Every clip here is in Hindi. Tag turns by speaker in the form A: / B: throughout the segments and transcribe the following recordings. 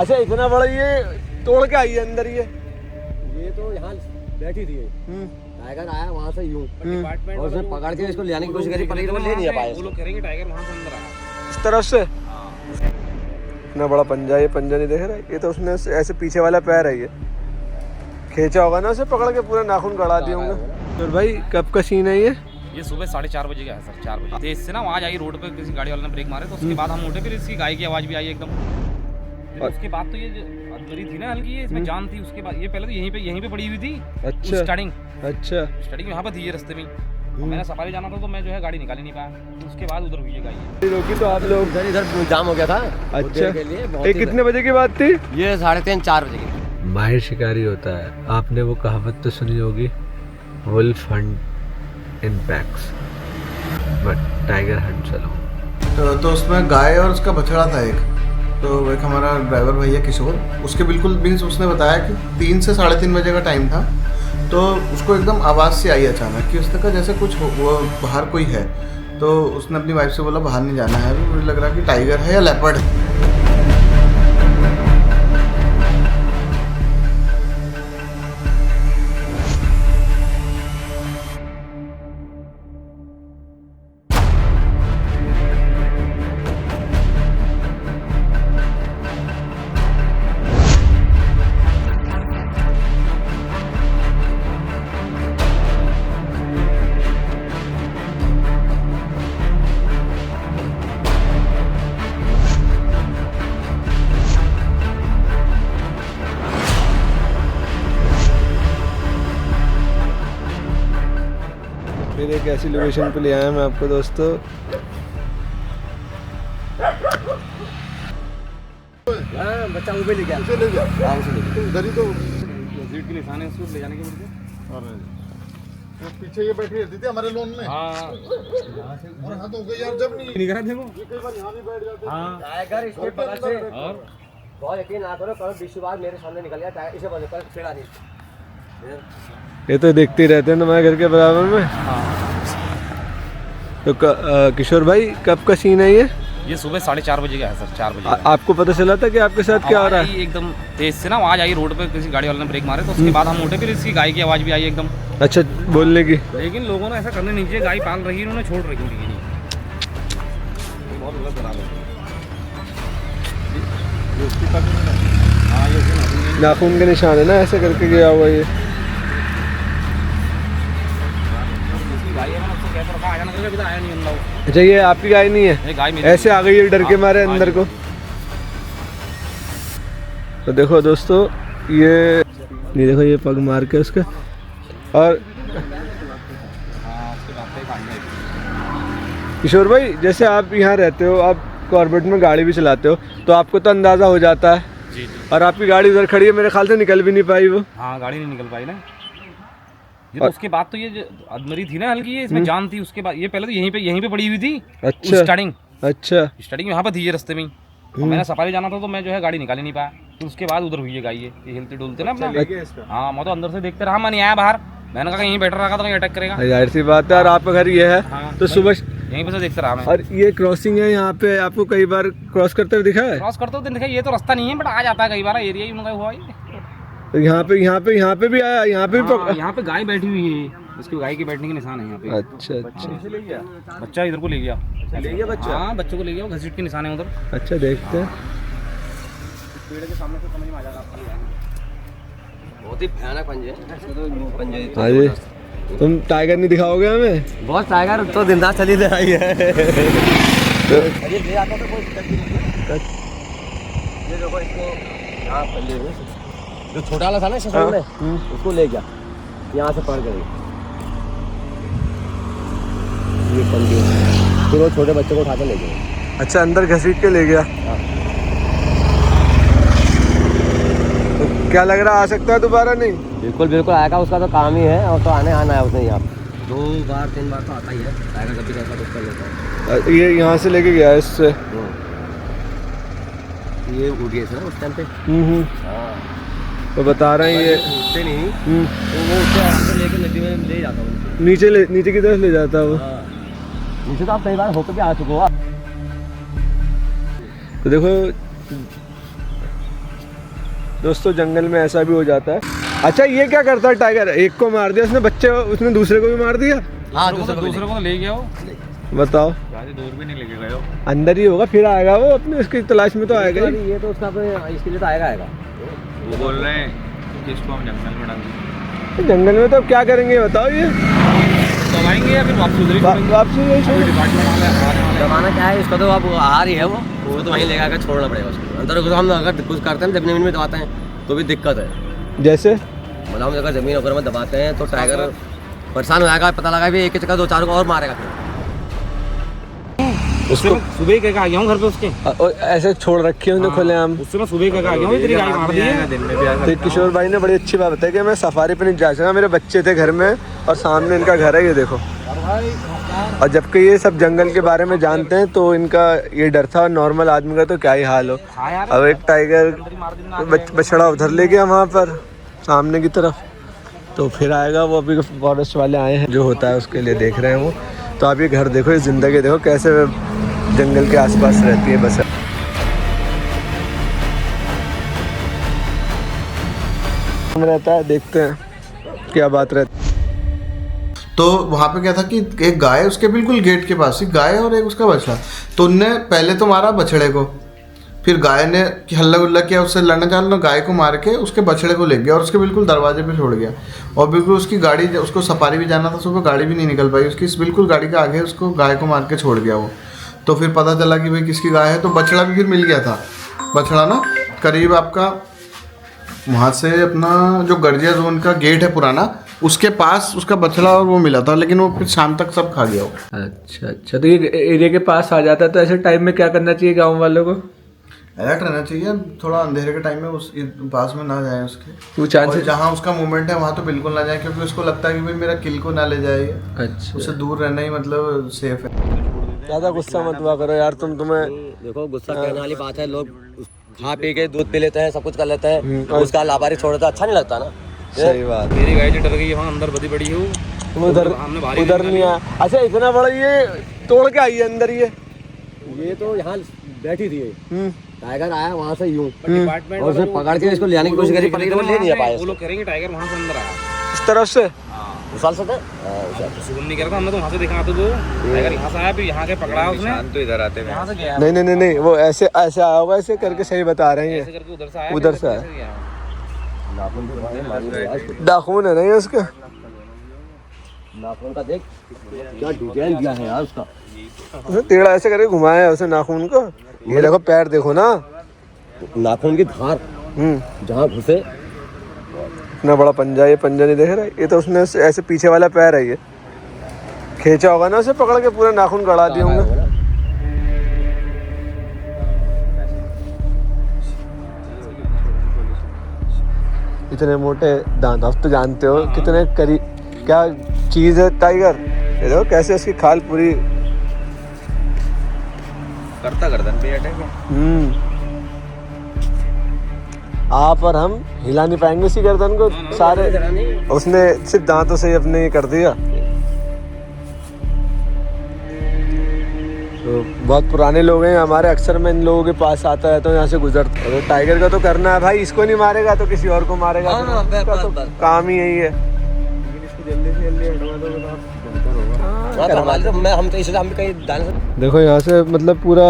A: अच्छा इतना बड़ा ये तोड़ के आई है अंदर ये
B: तो यहाँ बैठी थी टाइगर आया वहाँ से यूं और उसने पकड़ के इसको ले आने की कोशिश करी पर ले नहीं पाया। वो लोग करेंगे टाइगर वहाँ से अंदर आया
A: इस तरफ से। इतना बड़ा पंजा, ये पंजा नहीं देख रहा, ये तो उसने ऐसे पीछे वाला पैर है, ये खींचा होगा ना उसे पकड़ के, पूरा नाखून गड़ा दिए होंगे। तो भाई कब का सीन है
C: ये सुबह 4:30 बजे का है सर। 4 बजे तेज से ना आवाज आई रोड पे, किसी गाड़ी वाले ने ब्रेक मारे तो उसके बाद हम उठे, फिर इसकी गाय की आवाज भी आई एकदम। फिर उसके बाद तो ये मरी थी ना हल्की, ये इसमें जान थी। उसके बाद ये पहले तो यहीं पे पड़ी हुई थी।
A: अच्छा
C: स्टार्टिंग यहाँ पे थी ये रास्ते में। मैंने सफारी जाना था तो मैं जो है गाड़ी निकाल ही नहीं पाया, तो उसके बाद उधर हुई है गाय।
A: रोकी तो आप लोग
B: इधर जाम हो गया था।
A: अच्छा ये कितने बजे की बात थी?
B: ये 3:30-4 बजे की।
A: माहिर शिकारी होता है, आपने वो कहावत तो सुनी होगी, wolf hunt in packs but tiger hunts alone.
D: तो उसमें गाय और उसका बछड़ा था एक, तो एक हमारा ड्राइवर भैया किशोर, उसके बिल्कुल मीन्स उसने बताया कि 3 से 3:30 बजे का टाइम था। तो उसको एकदम आवाज़ से आई अचानक कि उसने कहा जैसे कुछ वो बाहर कोई है। तो उसने अपनी वाइफ से बोला बाहर नहीं जाना है, मुझे लग रहा कि टाइगर है या लेपर्ड है।
A: फिर एक ऐसी लोकेशन पे ले आया मैं आपको दोस्तों,
B: बच्चा ऊपर ले गया।
C: सीट के निशाने उसको ले जाने के लिए
D: पीछे ये बैठी रहती थी हमारे लोन में। और हाँ तो यार जब नहीं
C: करा थे वो
D: कई बार यहाँ भी बैठ जाते।
B: टाइगर इसके पकड़ से
C: और
B: बहुत यकीन ना करो, कल 20 बार मेरे सामने निकल गया टाइगर, इसे बंद कर छेड़ा नहीं।
A: ये तो देखते ही रहते हैं तुम्हारे घर के बराबर में। तो किशोर भाई कब का सीन है
C: ये सुबह 4:30 बजे का है सर। 4 बजे
A: आपको पता चला था कि आपके साथ क्या हो रहा है?
C: एकदम तेज से ना आवाज आई रोड पे, किसी गाड़ी वाले ने ब्रेक मारे तो उसके बाद हम उठे, फिर इसकी गाय की आवाज भी आई एकदम।
A: अच्छा बोलने की,
C: लेकिन लोगों ने ऐसा करने नहीं चाहिए, गाय पाल रही है उन्होंने, छोड़ रही है। बहुत गलत बना लो।
A: नाखून के निशान है ना, ऐसे करके गया हुआ ये। अच्छा ये आपकी गाय नहीं है?
C: गाय
A: ऐसे आ गई है डर के मारे अंदर को। तो देखो दोस्तों ये देखो ये पग मार के उसका। और किशोर भाई जैसे आप यहाँ रहते हो, आप कॉर्बेट में गाड़ी भी चलाते हो, तो आपको तो अंदाज़ा हो जाता है।
C: जी।
A: और आपकी गाड़ी उधर खड़ी है, मेरे ख्याल से निकल भी नहीं पाई वो।
C: हाँ गाड़ी नहीं निकल पाई ना। ये तो उसके बाद तो ये मरी थी ना हल्की, ये इसमें जान थी। उसके बाद ये पहले तो यहीं पे पड़ी हुई थी।
A: अच्छा
C: स्टार्टिंग यहाँ पे थी ये रास्ते में। मैंने सफारी जाना था तो मैं जो है गाड़ी निकाल ही नहीं पाया, तो उसके बाद उधर हुई है गाय। ये हिलते डुलते ना अपना। हाँ मैं तो अंदर से देखते रहा, मैं नहीं आया बाहर। मैंने कहा यहीं बैठ रहा था तो कहीं अटैक करेगा।
A: जाहिर सी बात है। और आपका घर ये है।
C: हाँ,
A: तो सुबह
C: यहीं पे से देखते रहा मैं।
A: और ये क्रॉसिंग है यहाँ पे, आपको कई बार क्रॉस करते हुए दिखा है?
C: क्रॉस करते हुए देखा, ये तो रास्ता नहीं है बट आ जाता है कई बार, एरिया ही उनका हुआ है।
A: तो यहाँ पे भी आया, यहाँ पे भी
C: यहाँ पे गाय बैठी हुई है, इसको गाय के बैठने के निशान है यहाँ पे।
A: अच्छा
C: बच्चा इधर को ले गया बच्चा। हाँ बच्चों को ले गया, घसीट के निशान है उधर।
A: अच्छा देखते हैं।
C: पेड़ के सामने से समझ में आ जाएगा आपको।
B: बहुत ही भयानक पंजे।
A: हाँ जी, तुम टाइगर नहीं दिखाओगे हमें?
B: बहुत टाइगर तो दिनदार चली दे रही है। ये ले आता तो कोई दिक्कत नहीं। ये देखो इसको यहाँ पल्ले में जो छोटा वाला था ना शशुर में, उसको ले गया यहाँ से पकड़ गई। ये पंजे फिर वो छोटे बच्चे को उठा के ले गए।
A: अच्छा अंदर घसीट के ले गया। तो क्या लग रहा आ सकता है दोबारा? नहीं
B: बिल्कुल आएगा, उसका तो काम ही है। और तो आना है उसने यहाँ 2 बार 3 बार तो आता ही है टाइगर, कभी कैसा कुछ कर लेता है।
A: ये यहाँ से लेके गया इससे।
B: ये उठ गए थे ना उस टाइम पे। हाँ
A: तो बता रहे हैं ये
B: उठते नहीं, तो वो उसको आगे लेके नदी में ले जाता हूँ।
A: नीचे की तरफ ले जाता है वो।
B: नीचे तो आप कई बार होकर भी आ चुके हो।
A: तो देखो दोस्तों जंगल में ऐसा भी हो जाता है। अच्छा ये क्या करता है टाइगर? एक को मार दिया उसने, बच्चे उसने दूसरे को भी मार दिया।
B: हाँ
C: दूसरे को तो ले गया वो।
A: बताओ,
C: ज़्यादा दूर भी नहीं लेके गए वो।
A: अंदर ही होगा, फिर आएगा वो अपने, उसकी तलाश में तो आएगा ही।
B: ये तो उसका इसके लिए तो आएगा।
C: वो बोल रहे हैं कि इसको हम जंगल में डाल दें।
A: जंगल में तो अब क्या करेंगे बताओ? ये
C: तो आएंगे या फिर वापसी उधर ही छोड़ेंगे?
A: वापसी यही छोड़।
C: डिपार्टमेंट वाले आने वाले।
B: जमाना क्या है इसका, तो अब आ रही है वो तो वहीं ले जाकर छोड़ना पड़ेगा उसको। अंदर को हम अगर कुछ करते हैं जमीन में दबाते हैं तो भी दिक्कत है।
A: जैसे
B: मतलब हम अगर जमीन वगैरह में दबाते हैं तो टाइगर परेशान हो जाएगा, पता लगा भी एक एक जगह 2-4 को और मारेगा फिर।
C: उससे मैं सुबह ही कह के आ गया हूँ घर पे उसके।
A: ऐसे छोड़ रखी है उसने खुलेआम।
C: उससे मैं सुबह कह के आ गया हूँ, तेरी गाड़ी मार दी है। दिन में भी
A: तो किशोर भाई ने बड़ी अच्छी बात बताई कि मैं सफारी पे नहीं जा सकता, मेरे बच्चे थे घर में और सामने इनका घर है, ये देखो। और जबकि ये सब जंगल के बारे में जानते हैं तो इनका ये डर था। नॉर्मल आदमी का तो क्या ही हाल हो। अब एक टाइगर बछड़ा उधर ले गया वहाँ पर सामने की तरफ, तो फिर आएगा वो। अभी फॉरेस्ट वाले आए हैं, जो होता है उसके लिए देख रहे हैं वो। तो आप ये घर देखो, ये ज़िंदगी देखो कैसे जंगल के आसपास रहती है बस। रहता है, देखते हैं क्या बात रहती है।
D: तो वहाँ पे क्या था कि एक गाय उसके बिल्कुल गेट के पास ही, गाय और एक उसका बछड़ा। तो उनने पहले तो मारा बछड़े को, फिर गाय ने हल्ला गुल्ला किया, उससे लड़ना चाहा, गाय को मार के उसके बछड़े को ले गया और उसके बिल्कुल दरवाजे पे छोड़ गया। और बिल्कुल उसकी गाड़ी, उसको सफारी भी जाना था सुबह, गाड़ी भी नहीं निकल पाई उसकी, बिल्कुल गाड़ी के आगे उसको गाय को मार के छोड़ गया वो। तो फिर पता चला कि भाई किसकी गाय है, तो बछड़ा भी फिर मिल गया था। बछड़ा ना करीब आपका वहाँ से अपना जो गर्जिया जोन का गेट है पुराना, उसके पास उसका बछड़ा और वो मिला था, लेकिन वो फिर शाम तक सब खा गया वो।
A: अच्छा, तो ये एरिया के पास आ जाता है, तो ऐसे टाइम में क्या करना चाहिए गाँव वालों को?
D: अलर्ट रहना चाहिए, थोड़ा अंधेरे के टाइम में उस पास में ना जाए उसके।
A: वो चांसेस
D: जहाँ उसका मूवमेंट है वहाँ तो बिल्कुल ना जाए, क्योंकि उसको लगता है कि भाई मेरा किल को ना ले जाए।
A: अच्छा,
D: उससे दूर रहना ही मतलब सेफ है।
A: ज़्यादा गुस्सा मत हुआ करो यार तुम्हें।
B: देखो गुस्सा कहने वाली बात है, लोग खा पी के दूध पी लेते हैं, सब कुछ कर लेते हैं, उसका लावारी छोड़ देता, अच्छा नहीं लगता ना।
A: सही बात।
C: मेरी गाय जो डर गई है वहाँ अंदर बदी पड़ी है वो,
A: तुम उधर नहीं आया। अच्छा, इतना बड़ा ये तोड़ के आई है अंदर
B: ये तो यहाँ बैठी थी, टाइगर आया वहाँ से यूं
C: डिपार्टमेंट
B: और उसने पकड़ के इसको ले जाने की कोशिश करी, पर वो ले नहीं पाया।
C: वो लोग करेंगे टाइगर वहाँ से अंदर आया
A: इस तरफ से।
B: उस साल से था
C: सुगम नहीं करता, हमने तो वहाँ से देखा तो वो टाइगर यहाँ से आया, फिर यहाँ के पकड़ा उसने, तो इधर आते यहाँ से गया।
A: नहीं, वो ऐसे आया होगा, ऐसे करके सही बता रहे हैं।
C: ऐसे करके उधर से आया,
A: उधर से आया। नाखून है नहीं उसका?
B: नाखून का देख क्या डिटेल दिया है यार उसका।
A: उसने टेढ़ा ऐसे करके घुमाया है उसे नाखून को। ये देखो पैर देखो ना,
B: नाखून की धार जहाँ घुसे।
A: इतना बड़ा पंजा, ये पंजा नहीं देख रहा? ये तो उसने ऐसे पीछे वाला पैर है, ये खींचा होगा ना उसे पकड़ के, पूरे नाखून गड़ा दिए होंगे। इतने मोटे दांत, आप तो जानते हो कितने करीब क्या चीज़ है टाइगर। ये देखो कैसे उसकी खाल पूरी
C: करता गर्दन पे अटैक।
A: आप और हम हिला नहीं पाएंगे इसी गर्दन को सारे। उसने सिर्फ दांतों से ही अपने ये कर दिया। तो बहुत पुराने लोग हैं हमारे, अक्सर मैं इन लोगों के पास आता है तो यहाँ से गुजरता है। तो टाइगर का तो करना है भाई, इसको नहीं मारेगा तो किसी और को मारेगा। इसका तो काम ही यही है। देखो यहाँ से मतलब पूरा,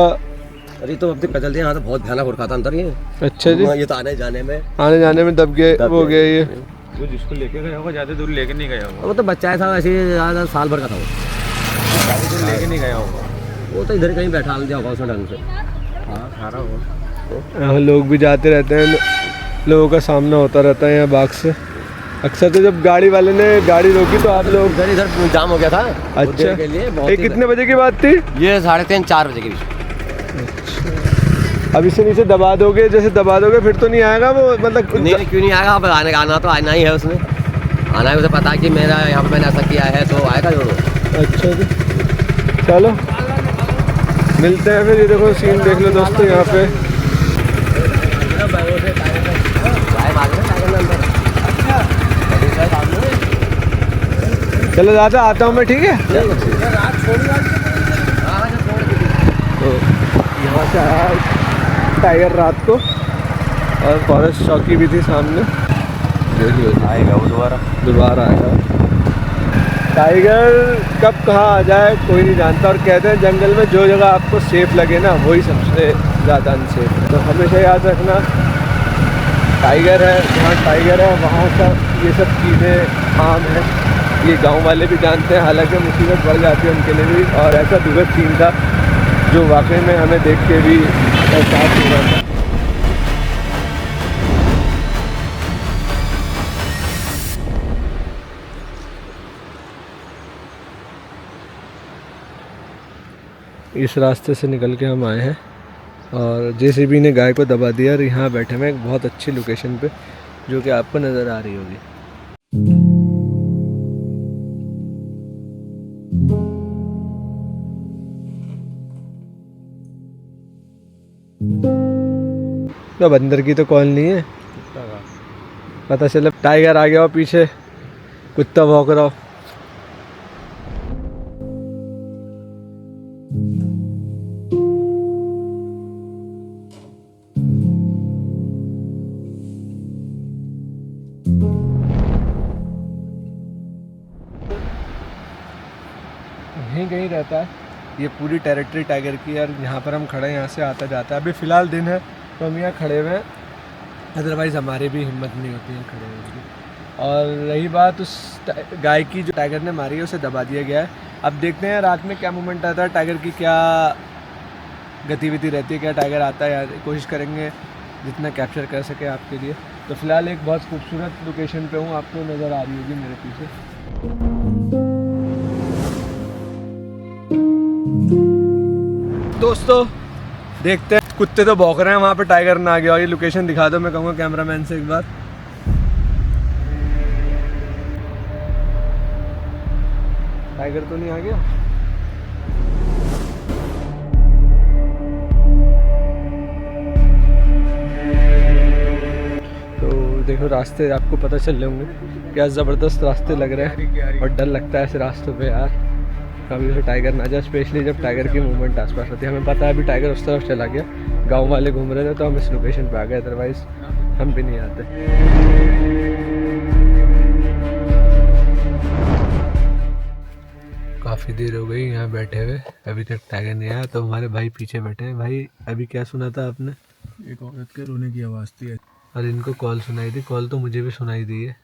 B: अरे तो अब चलते यहाँ तो बहुत भयानक उड़का था अंदर ये।
A: अच्छा जी,
B: ये तो आने जाने में
A: दब गए हो गया ये।
C: वो जिसको लेके गया होगा ज्यादा दूर लेके नहीं गया होगा,
B: वो तो बच्चा था ऐसे, साल भर का था वो,
C: ज्यादा दूर लेके नहीं गया होगा।
B: वो तो इधर कहीं बैठा दिया होगा उसने ढंग से।
C: हाँ खा रहा होगा।
A: यहाँ लोग भी जाते रहते हैं, लोगों का सामना होता रहता है यहाँ बाघ से अक्सर। तो जब गाड़ी वाले ने गाड़ी रोकी तो आप लोग
B: इधर जाम हो गया था।
A: अच्छा,
B: के लिए
A: ये कितने बजे की बात थी?
B: ये 3:30-4 बजे के बीच।
A: अब इसे नीचे दबा दोगे, जैसे दबा दोगे फिर तो नहीं आएगा वो, मतलब
B: नहीं क्यों नहीं आएगा? अब आना तो आना ही है उसने, आना है। उसे पता है कि मेरा यहाँ पे मैंने ऐसा किया है तो आएगा जरूर।
A: अच्छा जी, चलो मिलते हैं फिर। ये देखो सीन देख लो दोस्तों यहाँ पे। चलो दादा आता हूँ मैं, ठीक है? तो यहाँ से आया टाइगर रात को, और फॉरेस्ट चौकी भी थी सामने।
B: आएगा वो
A: दोबारा आएगा। टाइगर कब कहाँ आ जाए कोई नहीं जानता, और कहते हैं जंगल में जो जगह आपको सेफ़ लगे ना वही सबसे ज़्यादा अनसेफ है। तो हमेशा याद रखना, टाइगर है जहाँ टाइगर है वहाँ सब ये सब चीज़ें आम हैं, ये गांव वाले भी जानते हैं। हालांकि मुसीबत बढ़ जाती है उनके लिए भी। और ऐसा दुखद सीन था जो वाकई में हमें देख के भी एहसास हो रहा था। इस रास्ते से निकल के हम आए हैं और जेसीबी ने गाय को दबा दिया और यहाँ बैठे हैं एक बहुत अच्छी लोकेशन पे जो कि आपको नज़र आ रही होगी। तो बंदर की तो कॉल नहीं है, पता चला टाइगर आ गया हो पीछे, कुत्ता भौंक रहा हो। यहीं कहीं रहता है, ये पूरी टेरिटरी टाइगर की है। और यहाँ पर हम खड़े हैं, यहाँ से आता जाता है। अभी फ़िलहाल दिन है तो हम यहाँ खड़े हुए हैं, अदरवाइज़ हमारी भी हिम्मत नहीं होती है खड़े होने की। और रही बात उस गाय की जो टाइगर ने मारी है उसे दबा दिया गया है। अब देखते हैं रात में क्या मूवमेंट आता है, टाइगर की क्या गतिविधि रहती है, क्या टाइगर आता है। यार कोशिश करेंगे जितना कैप्चर कर सके आपके लिए। तो फ़िलहाल एक बहुत खूबसूरत लोकेशन पे हूँ, आपको नज़र आ रही होगी मेरे पीछे। दोस्तों देखते हैं, कुत्ते तो भौंक रहे हैं, वहाँ पे टाइगर ना आ गया। और ये लोकेशन दिखा दो, मैं कहूँगा कैमरामैन से एक बार। टाइगर तो नहीं आ गया। तो देखो रास्ते आपको पता चल रहे होंगे, क्या ज़बरदस्त रास्ते लग रहे हैं। और डर लगता है ऐसे रास्तों पे यार, कभी से टाइगर ना जाए, स्पेशली जब टाइगर की मूवमेंट आसपास होती है। हमें पता है अभी टाइगर उस तरफ चला गया, गांव वाले घूम रहे थे तो हम इस लोकेशन पे आ गए, अदरवाइज हम भी नहीं आते। काफ़ी देर हो गई यहाँ बैठे हुए, अभी तक टाइगर नहीं आया। तो हमारे भाई पीछे बैठे हैं। भाई अभी क्या सुना था आपने?
D: एक औरत के रोने की आवाज़ थी।
A: और इनको कॉल सुनाई थी। कॉल तो मुझे भी सुनाई दी है,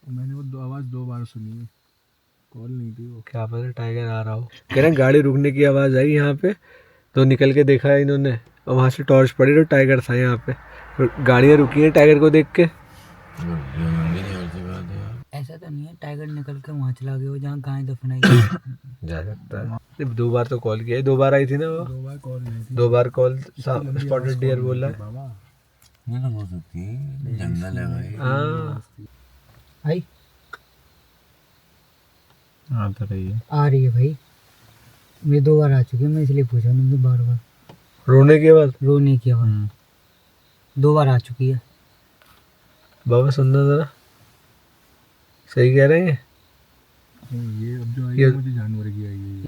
D: मैंने वो आवाज़ 2 बार सुनी है, कॉल नहीं थी वो।
A: क्या पता टाइगर आ रहा हो। कह रहे हैं गाड़ी रुकने की आवाज़ आई यहाँ पे, तो निकल के देखा है इन्होंने और वहाँ से टॉर्च पड़ी तो टाइगर था यहाँ पे। गाड़ियाँ रुकी हैं टाइगर को देख के।
E: ऐसा तो नहीं है टाइगर निकल के वहाँ चला गया हो जहाँ गाय दफनाई
A: जा सकता है। 2 बार तो कॉल किया है, 2 बार आई थी ना वो।
D: 2 बार कॉल नहीं थी,
A: 2 बार कॉल स्पॉटेड डियर बोला है।
D: बाबा
B: ये तो हो सकती है, जंगल है भाई।
A: हाँ
E: भाई
D: आ तो रही है,
E: आ रही है भाई। मैं 2 बार आ चुकी हूँ, मैं इसलिए पूछा तुमसे बार बार।
A: रोने के बाद
E: रोने की आवाज़ 2 बार आ चुकी है।
A: बाबा सुनना जरा, सही कह रहे हैं।
D: ये अब जो आई
A: ये
D: है मुझे जानवर की आई है,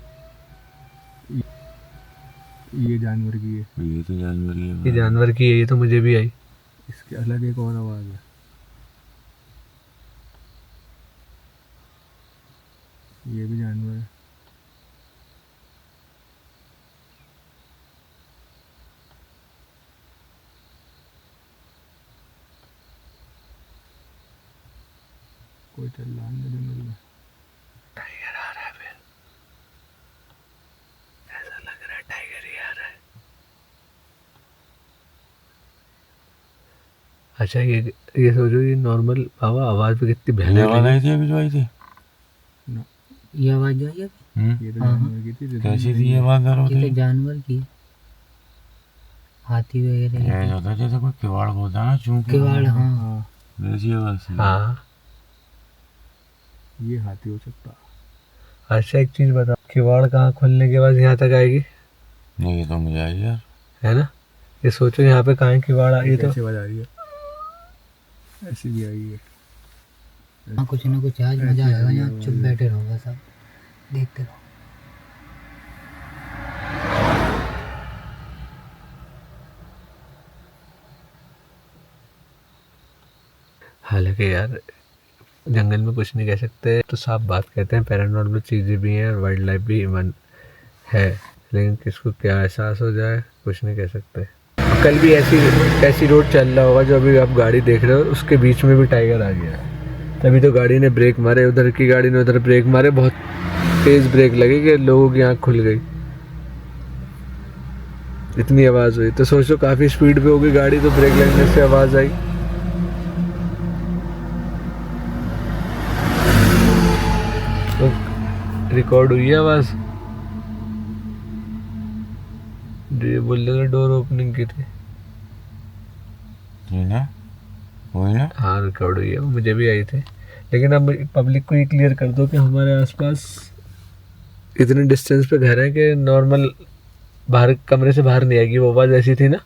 D: ये जानवर की है।
B: ये तो जानवर ही है।
A: ये जानवर की है, ये तो मुझे भी आई।
D: इसके अलग एक और आवाज़ है, ये भी जानवर है। कोई चल रहा है जंगल में।
A: टाइगर आ रहा है फिर, ऐसा लग रहा है टाइगर ही आ रहा है। अच्छा ये सोचो, ये नॉर्मल बाबा आवाज़ पे कितनी भयानक
B: आवाज
A: लगी।
B: आई थी अभी जो आई थी।
E: ये आवाज़ जो है
D: ये तो जानवर की थी।
B: कैसी थी ये आवाज?
E: ये तो जानवर की है। हाथी वगैरह की।
B: ये होता है जैसे कोई किवाड़ बोलता है ना, चूं
E: किवाड़, हाँ
D: हाँ,
B: वैसी आवाज थी।
A: हाँ
D: ये हाथी हो सकता।
A: अच्छा एक चीज़ बताओ, किवाड़ कहाँ खुलने के बाद यहाँ तक आएगी,
B: नहीं ये तो मुझे आई यार।
A: है ना? ये सोचो यहाँ पे कहाँ किवाड़ आई तो।
D: कैसे आवाज आ रही है, ऐसी भी आई है।
E: हाँ कुछ ना कुछ आज मजा आएगा, यहाँ चुप बैठे रहो बस, आप देखते रहो।
A: हालांकि यार जंगल में कुछ नहीं कह सकते, तो साफ बात कहते हैं, पैरानॉर्मल चीज़ें भी हैं और वाइल्ड लाइफ भी इवन है, लेकिन किसको क्या एहसास हो जाए कुछ नहीं कह सकते। कल भी ऐसी रोड चल रहा होगा जो अभी आप गाड़ी देख रहे हो, उसके बीच में भी टाइगर आ गया। तभी तो गाड़ी ने ब्रेक मारे, उधर की गाड़ी ने उधर ब्रेक मारे, बहुत तेज़ ब्रेक लगे कि लोगों की आँख खुल गई, इतनी आवाज़ हुई। तो सोचो काफ़ी स्पीड पे होगी गाड़ी, तो ब्रेक लगने से आवाज़ आई। तो रिकॉर्ड हुई है आवाज़, ये बोल रहे थे डोर ओपनिंग की थी
B: ना, वही ना।
A: हाँ रिकॉर्ड हुई है, वो मुझे भी आई थी। लेकिन अब पब्लिक को ये क्लियर कर दो कि हमारे आसपास इतने डिस्टेंस पे घर है कि नॉर्मल बाहर कमरे से बाहर नहीं आएगी वो आवाज़, ऐसी थी ना।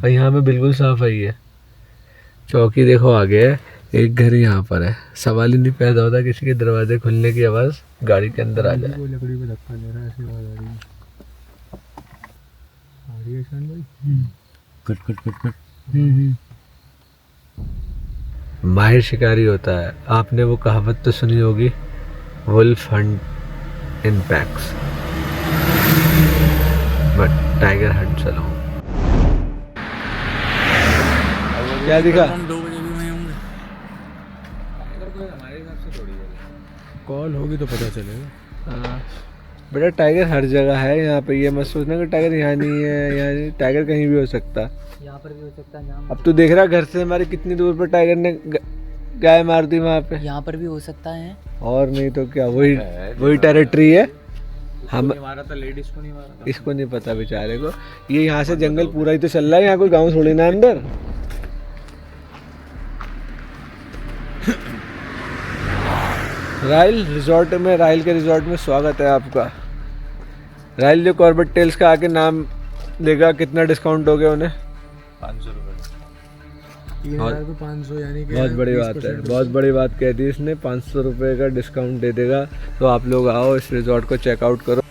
A: और यहाँ पे बिल्कुल साफ आई है। चौकी देखो आगे है, एक घर यहाँ पर है, सवाल ही नहीं पैदा होता किसी के दरवाजे खुलने की आवाज़ गाड़ी के अंदर आ जाए। लकड़ी पे धक्का दे रहा है, ऐसी आवाज़ आ रही है शान भाई।
B: Cut cut cut cut.
A: माहिर शिकारी होता है, आपने वो कहावत तो सुनी होगी, wolf hunt in packs but tiger hunt चलो। क्या दिखा?
D: कॉल होगी तो पता चलेगा।
A: बेटा टाइगर हर जगह है यहाँ पे, ये मत सोचना कि टाइगर यहाँ नहीं है, यहाँ नहीं, टाइगर कहीं भी हो सकता है।
E: यहाँ पर भी हो सकता है, यहाँ
A: अब तो देख रहा घर से हमारे कितनी दूर पर टाइगर ने गाय मार दी वहाँ पे।
E: यहाँ पर भी हो सकता है।
A: और नहीं तो क्या, वही टेरिटरी है। हम
C: मारा था लेडीज को, नहीं मारा।
A: इसको नहीं पता बेचारे को, ये यहाँ से जंगल पूरा ही तो चल रहा है, यहाँ कोई गाँव थोड़ी ना अंदर। राइल रिजॉर्ट में, राइल के रिजॉर्ट में स्वागत है आपका। राइल जो कॉर्बेट टेल्स का आके नाम लेगा, कितना डिस्काउंट हो गया उन्हें?
C: 500 रुपये।
D: 3,500 यानी कि
A: बहुत बड़ी बात है, बहुत बड़ी बात कह दी इसने। 500 रुपये का डिस्काउंट दे देगा। तो आप लोग आओ, इस रिजॉर्ट को चेकआउट करो।